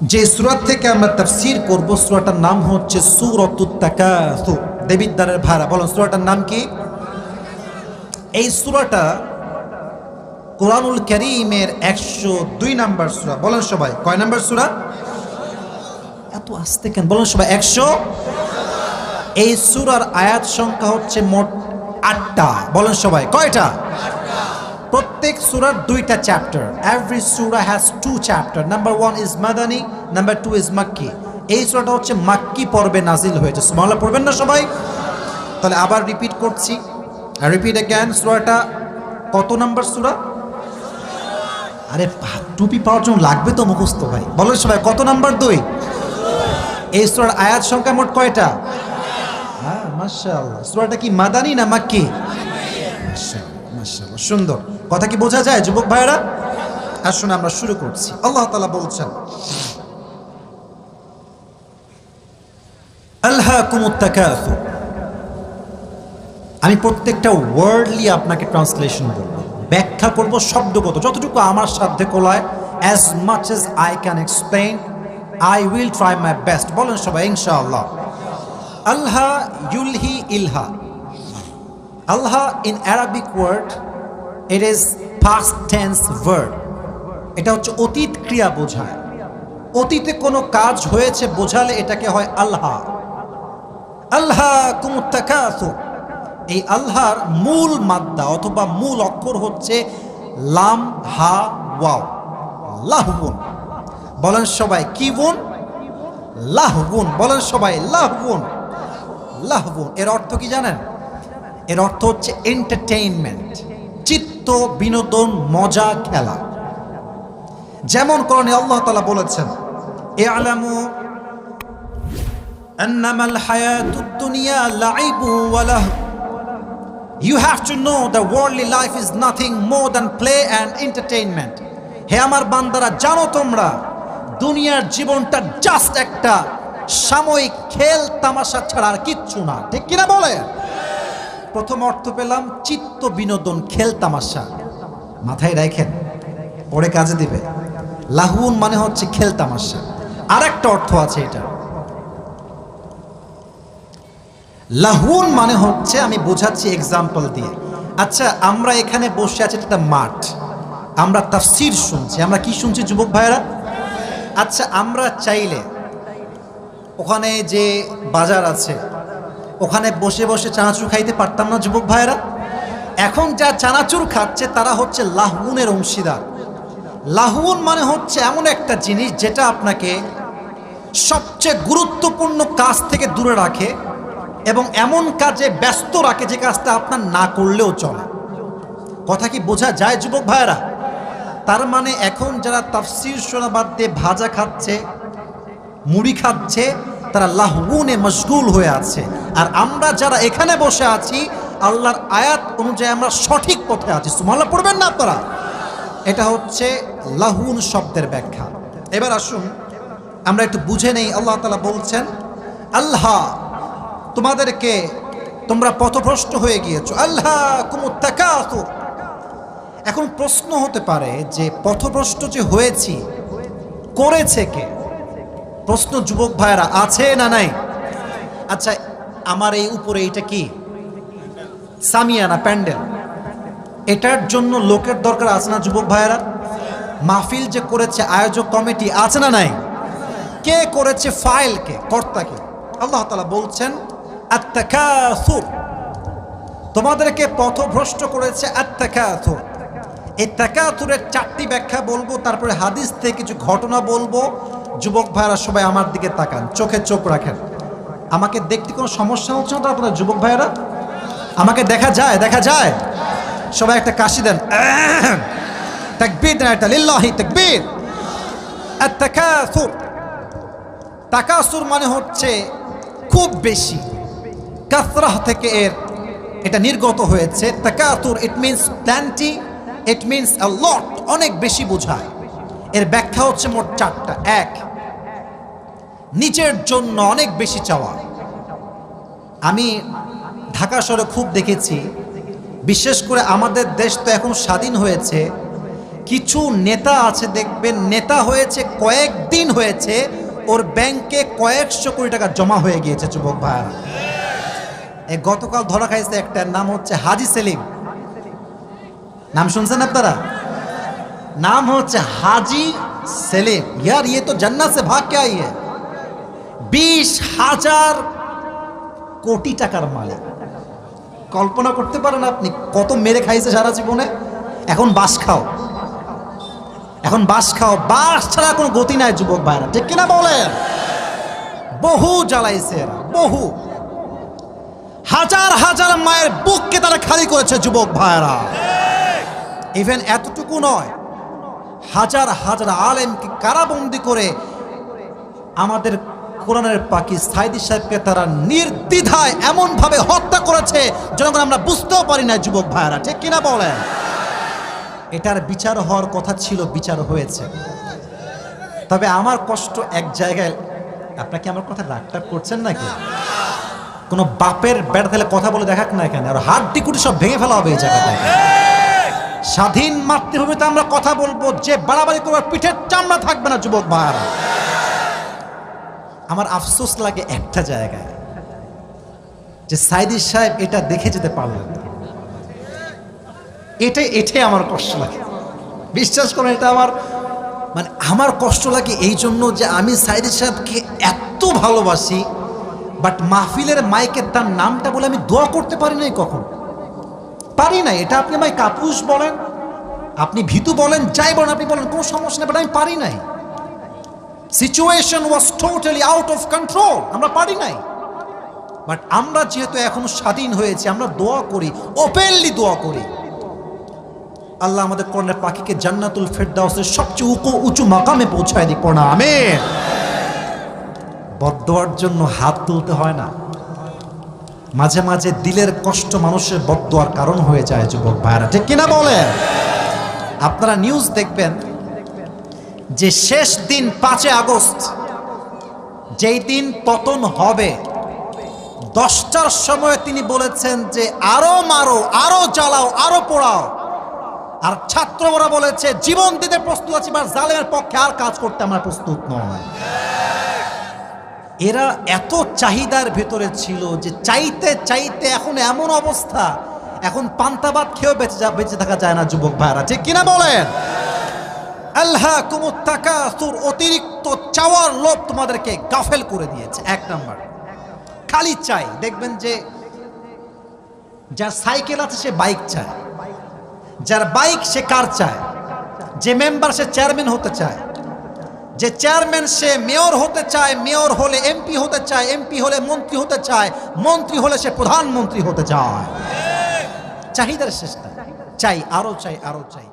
যে সূরা থেকে আমরা তাফসীর করব সূরাটার নাম হচ্ছে সূরাতুত তাকাসুর। দেবিদ্বারের ভাড়া বলেন সূরাটার নাম কি? এই সূরাটা কোরআনুল কারীমের 102 নাম্বার সূরা। বলেন সবাই কয় নাম্বার সূরা? এত আস্তে কেন বলেন সবাই? 100। এই সূরার আয়াত সংখ্যা হচ্ছে মোট 8টা। বলেন সবাই কয়টা? প্রত্যেক সূরার 2টা chapter. Every surah has 2 chapter. Number 1 is Madani, number 2 is Makki. এই সূরাটা হচ্ছে মাক্কি পর্বে নাজিল হয়েছে। সুবহানাল্লাহ পড়বেন না সবাই? তাহলে আবার রিপিট করছি, রিপিট अगेन। সূরাটা কত নাম্বার সূরা? আরে টুপি পাওয়ার জন্য লাগবে তো মুখস্থ ভাই। বলেন সবাই কত নাম্বার? 2। এই সূরার আয়াত সংখ্যা মোট কয়টা? হ্যাঁ মাশাআল্লাহ। সূরাটা কি মাদানী না মাক্কি? মাশাআল্লাহ সুন্দর। কথা কি বোঝা যায় যুবক ভাইরা? আসুন আমরা শুরু করছি। আল্লাহ তাআলা বলছেন আলহাকুমুত তাকাসুর। আমি প্রত্যেকটা ওয়ার্ডলি আপনাকে ট্রান্সলেশন করব, ব্যাখ্যা করব শব্দগত যতটুকু আমার সাধ্যে কোলায়। As much as I can explain I will try my best. বলেন সবাই ইনশাআল্লাহ। আল্লাহ ইউলহি ইলহা। আল্লাহ in Arabic word it is past tense verb. এটা হচ্ছে অতীত ক্রিয়া বোঝায়। অতীতে কোনো কাজ হয়েছে বোঝালে এটাকে হয় আল্লাহ। আলহাকুমুত তাকাসুর। এই আল্লাহর মূল মাদ্দা অথবা মূল অক্ষর হচ্ছে লাম হা ওয়াও। লাহবুন। বলেন সবাই কি বুন? লাহবুন। বলেন সবাই লাহবুন। লাহবুন এর অর্থ কি জানেন? এর অর্থ হচ্ছে এন্টারটেইনমেন্ট, চিত্ত বিনোদন, মজা, খেলা। যেমন কোরআনে আল্লাহ তাআলা বলেছেন ইআলামু আন্নামাল হায়াতুদ দুনিয়া লাইবু ওয়া লাহব। You have to know the worldly life is nothing more than play and entertainment. হে আমার বান্দারা জানো তোমরা দুনিয়ার জীবনটা জাস্ট একটা সাময়িক খেল তামাশা ছাড়া আর কিচ্ছু না। ঠিক কিনা বলে? প্রথম অর্থ পেলাম চিত্ত বিনোদন, খেল তামাশা। মাথায় রাখেন, পরে কাজে দিবে। লাহুন মানে হচ্ছে খেল তামাশা। আর একটা অর্থ আছে এটা। লাহুন মানে হচ্ছে, আমি বোঝাচ্ছি এক্সাম্পল দিয়ে। আচ্ছা আমরা এখানে বসে আছি, একটা মাঠ, আমরা তাফসীর শুনছি। আমরা কি শুনছি যুবক ভাইরা? আচ্ছা আমরা চাইলে ওখানে যে বাজার আছে ওখানে বসে বসে চানাচুর খাইতে পারতাম না যুবক ভাইরা? এখন যা চানাচুর খাচ্ছে তারা হচ্ছে লাহুনের অংশীদার। লাহুন মানে হচ্ছে এমন একটা জিনিস যেটা আপনাকে সবচেয়ে গুরুত্বপূর্ণ কাজ থেকে দূরে রাখে এবং এমন কাজে ব্যস্ত রাখে যে কাজটা আপনার না করলেও চলে। কথা কি বোঝা যায় যুবক ভাইরা? তার মানে এখন যারা তাফসীর শোনা বাদ দিয়ে ভাজা খাচ্ছে, মুড়ি খাচ্ছে, তারা লাহুনে মশগুল হয়ে আছে। আর আমরা যারা এখানে বসে আছি আল্লাহর আয়াত অনুযায়ী আমরা সঠিক পথে আছি। সুবহানাল্লাহ পড়বেন না আপনারা? এটা হচ্ছে লাহুন শব্দের ব্যাখ্যা। এবার আসুন আমরা একটু বুঝে নেই। আল্লাহ তাআলা বলছেন আল্লাহ তোমাদেরকে, তোমরা পথভ্রষ্ট হয়ে গিয়েছো। আলহাকুমুত তাকাসুর। এখন প্রশ্ন হতে পারে যে পথভ্রষ্ট যে হয়েছি করেছে কে? প্রশ্ন যুবক ভাইরা আছে না নাই? আচ্ছা আমার এই উপরে এটা কি সামিয়ানা, প্যান্ডেল, এটার জন্য লোকের দরকার আছে না যুবক ভাইরা? মাহফিল যে করেছে আয়োজক কমিটি আছে না নাই? কে করেছে? ফাইল কে? কর্তা কে? আল্লাহ তাআলা বলছেন আত-তাকাসুর। তোমাদেরকে পথভ্রষ্ট করেছে আত-তাকাসুর। এই তাকাসুরের 4টি ব্যাখ্যা বলবো, তারপরে হাদিস থেকে কিছু ঘটনা বলবো। যুবক ভাইরা সবাই আমার দিকে তাকান, চোখে চোখ রাখেন। আমাকে দেখতে কোনো সমস্যা হচ্ছে না তো আপনাদের যুবক ভাইরা? আমাকে দেখা যায়? দেখা যায়? সবাই একটা কাশি দেন, তাকবীর দেন একটা, লিল্লাহি তাকবীর। আত-তাকাসুর, তাকাসুর মানে হচ্ছে খুব বেশি। কাসরাহ থেকে এটা নির্গত হয়েছে। তাকাসুর it means plenty, it means a lot, অনেক বেশি বোঝায়। এর ব্যাখ্যা হচ্ছে মোট 4টা। 1, নিজের জন্য অনেক বেশি চাওয়া। আমি ঢাকা শহরে খুব দেখেছি, বিশেষ করে আমাদের দেশ তো এখন স্বাধীন হয়েছে, কিছু নেতা আছে দেখবেন, নেতা হয়েছে কয়েকদিন হয়েছে, ওর ব্যাংকে কয়েকশো কোটি টাকা জমা হয়ে গিয়েছে যুবক ভাইরা। এই গতকাল ধরা খাইছে একটা, নাম হচ্ছে হাজি সেলিম। নাম শুনছেন আপনারা? नाम হচ্ছে हाजी सेलिम। यार ये तो जन्नत से भाग के आई है। 20,000 কোটি টাকার মালিক। কল্পনা করতে পারেন আপনি কত মেরে খাইছে সারা জীবনে? এখন বাস খাও, এখন বাস খাও, বাস ছাড়া কোনো গতি নাই যুবক ভাইরা, ঠিক কিনা বলেন? বহু জ্বালাইছে এরা, বহু হাজার হাজার মায়ের বুককে তারা খালি করেছে যুবক ভাইরা। ইভেন এতটুকু নয়, হাজার হাজার আলেমকে কারাবন্দি করে আমাদের কোরআনের পাখি সাইদি সাহেবকে তারা নির্দ্বিধায় এমন ভাবে হত্যা করেছে যখন আমরা বুঝতেও পারি না যুবক ভাইরা, ঠিক কিনা বলেন? এটার বিচার হওয়ার কথা ছিল, বিচার হয়েছে। তবে আমার কষ্ট এক জায়গায়, আপনাকে আমার কথা রাগটাগ করছেন নাকি? কোনো বাপের বেড়া তাহলে কথা বলে দেখাক না এখানে, আর হাড্ডি কুটি সব ভেঙে ফেলা হবে এই জায়গাটায়। স্বাধীন মাতৃভূমিতে আমরা কথা বলবো, যে বাড়াবাড়ি করবার পিঠের চামড়া থাকবে না যুবক ভাইরা। আমার আফসোস লাগে একটা জায়গায়, যে সাইদি সাহেব এটা দেখে যেতে পারলেন না। এটাই আমার কষ্ট লাগে, বিশ্বাস করুন। এটা আমার কষ্ট লাগে এই জন্য যে আমি সাইদি সাহেবকে এত ভালোবাসি, বাট মাহফিলের মাইকে তার নামটা বলে আমি দোয়া করতে পারি নাই, কখন পারি নাই। এটা আপনি আমায় কাপুরুষ বলেন, আপনি ভীতু বলেন, যাই বলেন, আপনি বলেন, কোনো সমস্যা নেই, বাট আমি পারি নাই। Situation was totally out of control, আমরা পারি নাই। বাট আমরা যেহেতু এখনো স্বাধীন হয়েছি, আমরা দোয়া করি, ওপেনলি দোয়া করি, আল্লাহ আমাদের কোরআনের পাখিকে জান্নাতুল ফেরদাউসের সবচেয়ে উঁচু মাকামে পৌঁছায় দিক না, আমিন। বদদোয়ার জন্য হাত তুলতে হয় না, মাঝে মাঝে দিলের কষ্ট মানুষের বদদোয়ার কারণ হয়ে যায় যুবক ভাইরা, ঠিক কিনা বলেন? আপনারা নিউজ দেখবেন যে শেষ দিন 5 আগস্ট, যেই দিন পতন হবে, 10টার সময় তিনি বলেছেন যে আরো মারো, আরো জ্বালাও, আরো পোড়াও। আর ছাত্ররা বলেছে জীবন দিতে প্রস্তুত আছি, বা জালেমের পক্ষে আর কাজ করতে আমরা প্রস্তুত নয়। এরা এত চাহিদার ভেতরে ছিল যে চাইতে চাইতে এখন এমন অবস্থা, এখন পান্তাবাদ খেয়েও বেঁচে থাকা যায় না যুবক ভাইরা, ঠিক কিনা বলেন? আল্লাহকুমুত তাকাসুর, অতিরিক্ত চাওয়ার লোভ তোমাদেরকে গাফেল করে দিয়েছে। 1 নাম্বার, খালি চাই। দেখবেন যে যার সাইকেল আছে সে বাইক চায়, যার বাইক সে কার চায়, যে মেম্বার সে চেয়ারম্যান হতে চায়, যে চেয়ারম্যান সে মেয়র হতে চায়, মেয়র হলে এমপি হতে চায়, এমপি হলে মন্ত্রী হতে চায়, মন্ত্রী হলে সে প্রধানমন্ত্রী হতে চায়। চাহিদার শেষ নাই, চাই, আরো চাই, আরো চাই।